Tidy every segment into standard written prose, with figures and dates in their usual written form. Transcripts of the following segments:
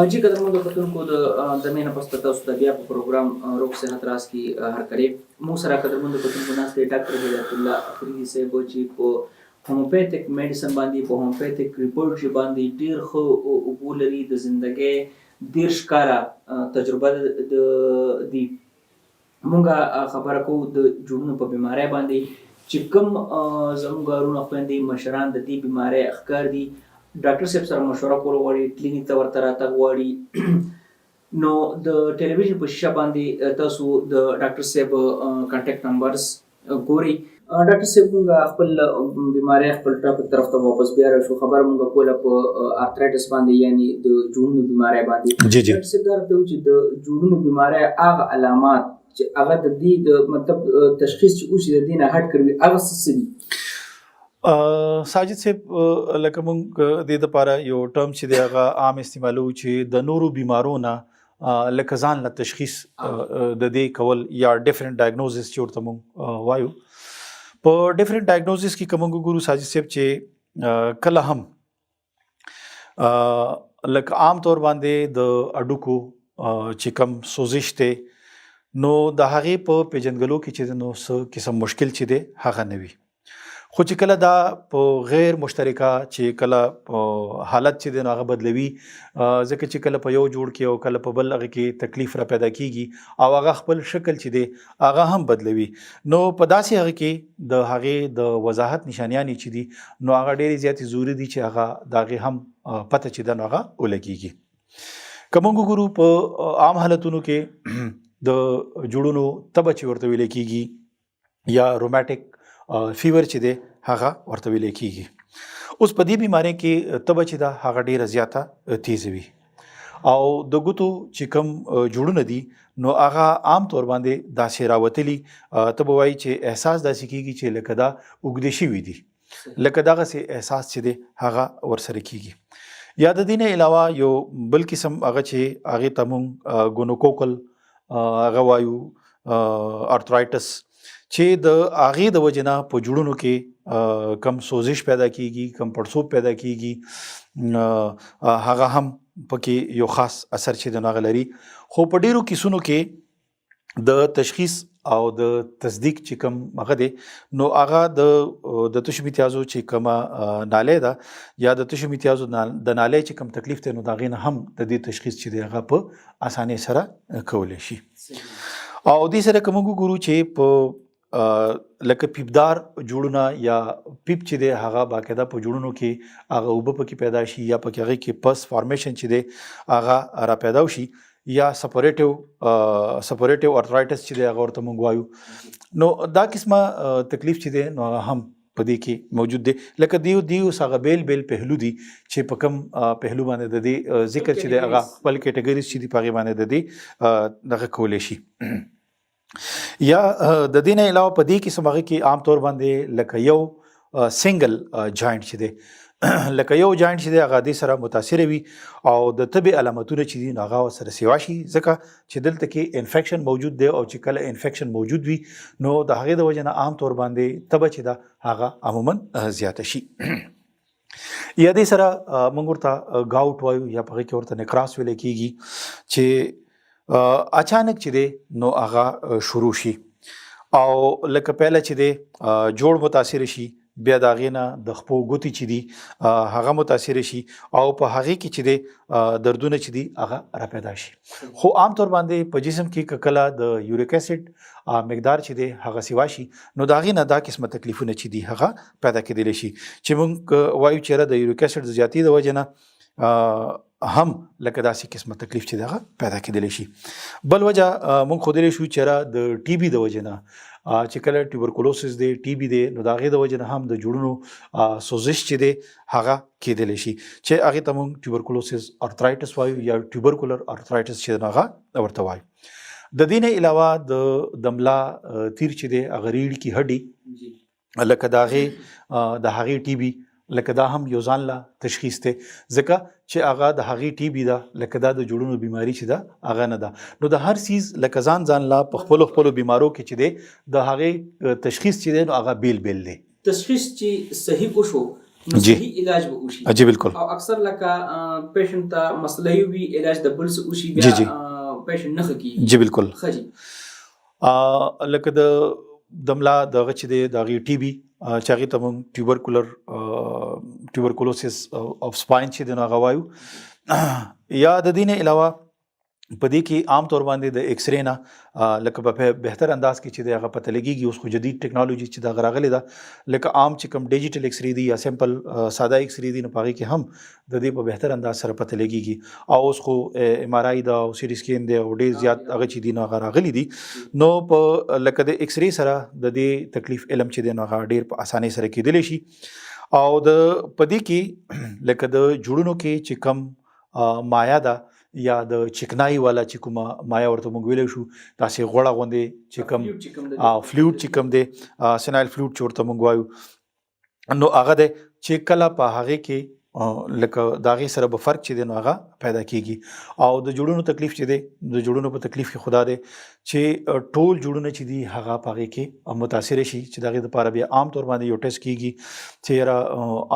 जी قدرمنو کتونکو د مینه پسته تاسو ته بیا په پروګرام روغ صحت راز کې هرکلی مو سره قدرمنو کتونکو ناست دی ډاکټر هدایت الله افریدي صاحب چې په هوموپیتیک میډیسن باندې په هوموپیتیک ریپورټ باندې ډیر ښه اوبو لري د زندګۍ 10 کاله تجربه دی. مونږه خبره کوو د جوړونو په بیماری باندې چې کوم زموږ ورونه خویندې مشران د دې بیماری ښکار دي ډاکټر صاحب سره مشوره کول غواړي کلینیک ته ورته راتګ غواړي نو د ټلویزیون په شیشه باندې تاسو د ډاکټر صاحب کانټیکټ نمبرز ګوري. ډاکټر صاحب مونږ خپل بیماری خپل ټاپک طرف ته واپس بیا راشو. خبره مونږ کوله په ارترایټس باندې یعنی د جوړونو بیماری باندې. جی ډاکټر صاحب دا ته چې د جوړونو بیماری هغه علامات چې هغه د دې د مطلب تشخیص چې اوس د دې نه هټ کړي هغه څه دي؟ ساجد صاحب لکه مونږ د لپاره یو ټرم چې دی هغه عام استعمالو چې د نورو بیمارو نه لکه ځان له تشخیص د دې کول یا ډیفرنٹ ډایګنوزس چې ورته مونږ وایو. په ډیفرنٹ ډایګنوزس کې کوم ګورو ساجد صاحب چې کله هم لکه عام طور باندې د اډوکو چې کم سوزش ته نو د هغې په پیژندګلو کې چې نو څه قسم مشکل چې دی هغه نه وي. خو چې کله دا په غیر مشترکه چې کله حالت چې دی نو هغه بدلوي ځکه چې کله په یو جوړ کې او کله په بل هغه کې تکلیف را پیدا کیږي او هغه خپل شکل چې دی هغه هم بدلوي. نو په داسې هغه کې د هغې د وضاحت نشانیانې چې دي نو هغه ډېرې زیاتې ضروري دي چې هغه د هغې هم پته چې ده نو هغه ولګېږي. که موږ وګورو په عام حالتونو کې د جوړونو تبه چې ورته ویلی کېږي یا روماتیک فیور چې دی هغه ورته ویلی کېږي. اوس په دې بیمارۍ کې تبه چې ده هغه ډېره زیاته تیزه وي او د ګوتو چې کوم جوړونه دي نو هغه عام طور باندې داسې راوتلي ته به وایي چې احساس داسې کېږي چې لکه دا اوږدې شوي دي لکه دغسې احساس چې دی هغه ورسره کېږي. یا د دې نه علاوه یو بل قسم هغه چې هغې ته مونږ ګونوکوکل هغه وایو ارترایټس چې د هغې د وجې نه په جوړونو کې کم سوزش پیدا کیږي کم پړسوب پیدا کیږي هغه هم پکې یو خاص اثر چې د هغه لري. خو په ډیرو کیسونو کې د تشخیص او د تصدیق چې کم هغه دی نو هغه د تشو امتیازو چې کومه نالی ده یا د تشو امتیازو د نالی چې کم تکلیف دی نو د هغې نه هم د دې تشخیص چې دی هغه په اسانۍ سره کولی شي. او دې سره که موږ وګورو چې په لکه پیپدار جوړونه یا پیپ چې دی هغه باقاعده په جوړونو کې هغه اوبه پکې پیدا شي یا پکې هغې کې پس فارمیشن چې دی هغه را پیدا شي یا سپوریټیو ارترایټس چې دی هغه ورته موږ وایو. نو دا قسمه تکلیف چې دی نو هغه هم په دې کې موجود دی. لکه دیو هغه بیل پهلو دي چې په کوم پهلو باندې د دې ذکر چې دی هغه خپل کیټګریز چې دي په هغې باندې د دې دغه کولی شي. یا د دې نه علاوه په دې قسم هغې کې عام طور باندې لکه یو سنګل جاینټ چې دی لکه یو جاینټ چې دی هغه دې سره متاثره وي او د تبې علامتونه چې دي نو هغه ورسره سیوا شي ځکه چې دلته کې انفیکشن موجود دی او چې کله انفیکشن موجود وي نو د هغې د وجې نه عام طور باندې تبه چې ده هغه عموما زیاته شي. یا دې سره موږ ورته ګاوټ وایو یا په هغې کې ورته نکراس ویلی کېږي چې اچانک چې دی نو هغه شروع شي او لکه پهله چې دی جوړ متاثره شي بیا د هغې نه د خپو ګوتې چې دي هغه متاثره شي او په هغې کې چې دی دردونه چې دي هغه را پیدا شي. خو عام طور باندې په جسم کې که کله د یوریک اسید مقدار چې دی هغه سیوا شي نو د هغې نه دا قسمه تکلیفونه چې دي هغه پیدا کېدلی شي چې موږ وایو چېرې د یوریک اسید د زیاتۍ د وجې نه هم لکه داسې قسمه تکلیف چې دغه پیدا کېدلی شي. بل وجه موږ ښودلی شو چې د ټي بي د وجې نه چې کله ټیوبرکلوسس دی ټي بي دی نو د هغې د وجې نه هم د جوړونو سوزش چې دی هغه کېدلی شي چې هغې ته موږ ټیوبرکلوسس ارترایټس وایو یا ټیوبرکولر ارترایټس چې هغه ورته وایو. د دې نه علاوه د ملا تیر چې دی هغه ریړ کې هډي لکه د هغې ټي بي لکه دا هم یو ځان له تشخیص دی ځکه چې هغه د هغې ټي بي ده لکه دا د جوړونو بیماري چې ده هغه نه ده. نو د هر څیز لکه ځان له په خپلو بیمارو کې چې دی د هغې تشخیص چې دی نو هغه بیل دی. تشخیص چې صحیح وشو نو جی. صحیح علاج به وشي جی بالکل. او اکثر لکه پیشنټ ته مسله وي علاج د بل څه وشي جی بیا جی. پیشنټ نه ښه کیږي. جی بالکل. ښه جي. لکه د ملا دغه چې دی د هغې ټي بي چې هغې ته موږ ټیوبرکولوسس اف سپاین چې دی نو هغه وایو. یا د دې نه علاوه په دې کې عام طور باندې د ایکس رې نه لکه په بهتر انداز کې چې دی هغه پته لګېږي. اوس خو جدید ټیکنالوژي چې دغه راغلې ده لکه عام چې کوم ډیجیټل ایکس رې دي یا سمپل ساده ایکس رې دي نو په هغې کې هم د دې په بهتر انداز سره پته لګېږي. او اوس خو ایم آر آی ده او سی ډي سکین دی او ډېر زیات هغه چې دي نو هغه راغلي دي. نو په لکه د ایکس رې سره د دې تکلیف علم چې دی نو هغه ډېر په اسانۍ سره کېدلی شي. او د په دې کې لکه د جوړونو کې چې کم مایا ده یا د چکنای والا چې کومه مایا ورته موږ ویلی شو داسې غوړه غوندې چې کم فلویډ چې کم دی سینایل فلویډ چې ورته موږ وایو نو هغه دی چې کله په هغې کې لکه د هغې سره به فرق چې دی نو هغه پیدا کېږي. او د جوړونو تکلیف چې دی د جوړونو په تکلیف کې خدا دی چې ټول جوړونه چې دي هغه په هغې کې متاثره شي چې د هغې دپاره بیا عام طور باندې یو ټیسټ کېږي چې یاره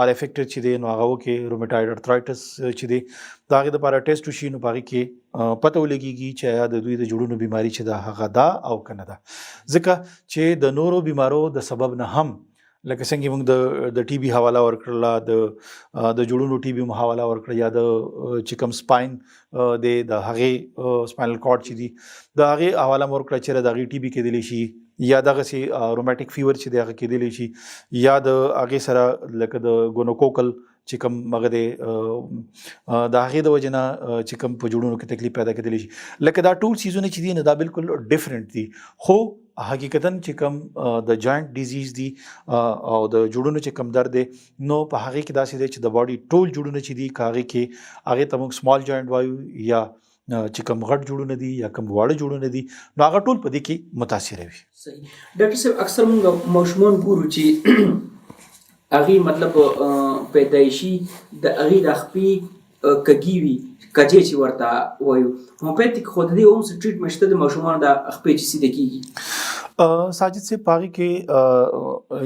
آر افیکټډ چې دی نو هغه وکړي رومیټایډ ارترایټس چې دی د هغې دپاره ټیسټ وشي نو په هغې کې پته ولګېږي چې آیا د دوی د جوړونو بیماري چې ده هغه ده او که نه ده. ځکه چې د نورو بیمارو د سبب نه هم لکه څنګه موږ د ټي بي حواله ورکړله د جوړونو ټي بي مو حواله ورکړه یا د چې کوم سپاین دی د هغې سپاینل کارډ چې دي د هغې حواله مو ورکړه چېرې د هغې ټي بي کېدلی شي یا دغسې رومیټیک فیور چې دی هغه کېدلی شي یا د هغې سره لکه د ګونوکوکل چې کوم هغه دی د هغې د وجې نه چې کوم په جوړونو کې تکلیف پیدا کېدلی شي. لکه دا ټول څیزونه چې دي نو دا بالکل ډفرنټ دي خو حقیقتا چې کوم د جاینټ ډیزیز دي او د جوړونو چې کوم درد دی نو په هغې کې داسې دی چې د باډي ټول جوړونه چې دي که هغې کې هغې ته موږ سمال جاینټ وایو یا چې کوم غټ جوړونه دي یا کوم واړه جوړونه دي نو هغه ټول په دې کې متاثره وي. صحیح. ډاکټر صاحب اکثر موږ ماشومان ګورو چې هغې مطلب پیدایشي د هغې د خپې کږي وي کجې چې ورته وایو هومیوپیتیک خو د دې هم څه ټریټمنټ شته د ماشومانو د خپې چې سیده کېږي. ساجد صاحب په هغې کې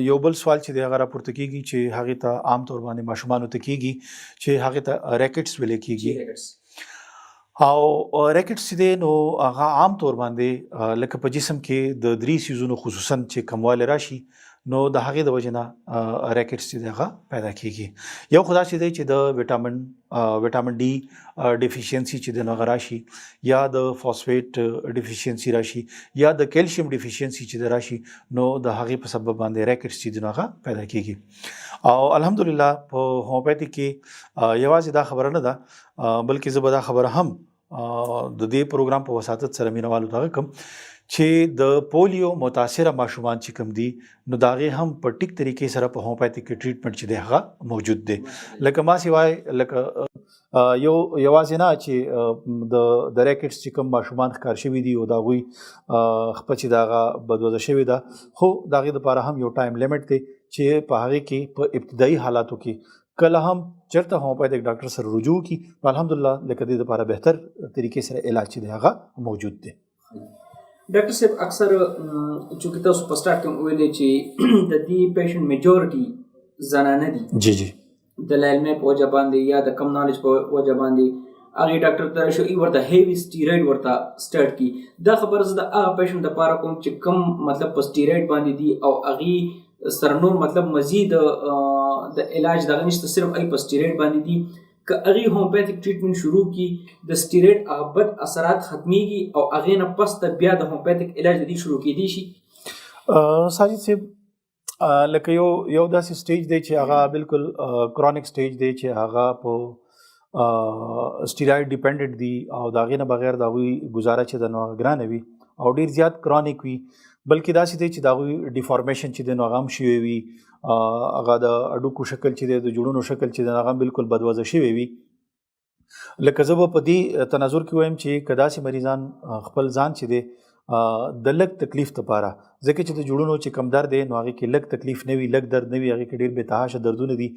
یو بل سوال چې دی هغه راپورته کېږي چې هغې ته عام طور باندې ماشومانو ته کېږي چې هغې ته ریکټس ویلی کېږي. او ریکټس چې دی نو هغه عام طور باندې لکه په جسم کې د درې سیزونو خصوصا چې کموالی راشي نو د هغې د وجې نه ریکټس چې دی هغه پیدا کېږي. یو خو دا چې دی چې د ویټامین ډي ډیفیشینسي چې دی نو هغه راشي یا د فاسفیټ ډیفیشینسي راشي یا د کیلشیم ډیفیشینسي چې دی راشي نو د هغې په سبب باندې ریکټس چې دی نو هغه پیدا کېږي. او الحمدلله په هومیوپیتیک کې یوازې دا خبره نه ده بلکې زه به دا خبره هم د دې پروګرام په وساطت سره مینوالو ته کوم چې د پولیو متاثره ماشومان چې کوم دي نو د هغې هم په ټیک طریقې سره په هومیوپیتیک کې ټریټمنټ چې دی هغه موجود دی. لکه ما سوای لکه یوازې نه چې د ریکټس چې کوم ماشومان ښکار شوي دي او د هغوی خپه چې د هغه بدوضه شوې ده خو د هغې دپاره هم یو ټایم لیمټ دی چې په هغې کې په ابتدایي حالاتو کې کله هم چېرته هومیوپیتیک ډاکټر سره رجوع کړي نو الحمدلله لکه دې دپاره بهتر طریقې سره علاج چې دی هغه موجود دی. ډاکټر صاحب اکثر چونکې تاسو په سټارټ کې ویلې چې د دې پیشنټ میجورټي زنانه دي. جی جی. د لایلمې په وجه باندې یا د کم نالج په وجه باندې هغې ډاکټر ته راشي ای ورته هیوي سټیرویډ ورته سټارټ کړي. دا خبره زه د هغه پیشنټ دپاره کوم چې کم مطلب په سټیرویډ باندې دي او هغې سره نور مطلب مزید د علاج دغه نشته صرف ای په سټیرویډ باندې دي که هغې هومیوپیتیک ټریټمنټ شروع کړي د سټیرویډ هغه بد اثرات ختمیږي او هغې نه پس ته بیا د هومیوپیتیک علاج د دې شروع کېدی شي. ساجد صاحب لکه یو داسې سټیج دی چې هغه بالکل کرونیک سټیج دی چې هغه په سټیرویډ ډیپینډنټ دي او د هغې نه بغیر د هغوی ګزاره چې ده نو هغه ګرانه وي او ډېر زیات کرونیک وي بلکې داسې دی چې د هغوی ډیفارمیشن چې دی نو هغه هم شوی وي هغه د هډوکو شکل چې دی د جوړونو شکل چې دی هغه هم بالکل بدوضه شوی وي. لکه زه به په دې تناظر کې وایم چې که داسې مریضان خپل ځان چې دی د لږ تکلیف دپاره ځکه چې د جوړونو چې کم درد دی نو هغې کې لږ تکلیف نه وي لږ درد نه وي هغې کې ډېر بېتحاشه دردونه دي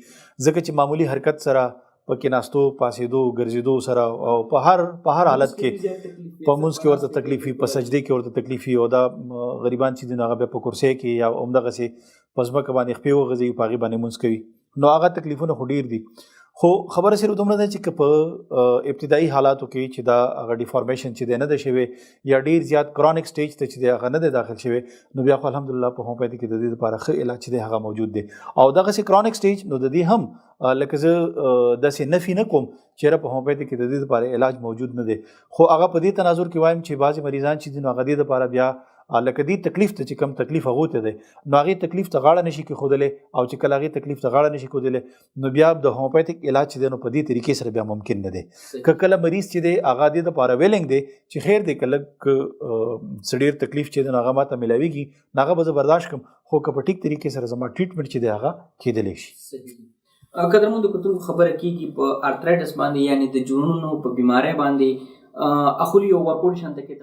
ځکه چې معمولي حرکت سره په کېناستو پاسېدو ګرځېدو سره او په هر حالت کې په مونځ کې ورته تکلیف وي په سجدې کې ورته تکلیف وي او دا غریبان چې دي نو هغه بیا په کرسۍ کې یا همدغسې په ځمکه باندې خپې وغځوي په هغې باندې مونځ کوي نو هغه تکلیفونه خو ډیر دي. خو خبره صرف دومره ده چې که په ابتدایي حالاتو کې چې دا هغه ډیفارمیشن چې دی نه ده شوی یا ډیر زیات کرونیک سټیج ته چې دی هغه نه دی داخل شوی، نو بیا خو الحمدلله په هومیوپیتي کې د دې لپاره ښه علاج چې دی هغه موجود دی. او دغسې کرونیک سټیج نو د دې هم لکه زه داسې نفي نه کوم چېرې په هومیوپیتي کې د دې لپاره علاج موجود نه دی، خو هغه په دې تناظر کې وایم چې بعضې مریضان چې دي نو هغه دې لپاره بیا لکه دې تکلیف ته چې کم تکلیف هغو ته دی نو هغې تکلیف ته غاړه نشي کېښودلی، او چې کله هغې تکلیف ته غاړه نشي ښودلی نو بیا د هومیوپیتیک علاج چې دی نو په دې طریقې سره بیا ممکن نه دی. که کله مریض چې دی هغه دې دپاره ویلنګ دی چې خیر دی که لږ څه ډېر تکلیف چې دی نو هغه ماته میلاویږي نو هغه به زه برداشت کړم، خو که په ټیک طریقې سره زما ټریټمنټ چې دی هغه کېدلی شي. قدرمنو کتونکو خبره کېږي په ارترایټس باندې یعنې د جوړونو په بیمارۍ باندې اخلي او ورکوټ شانته کې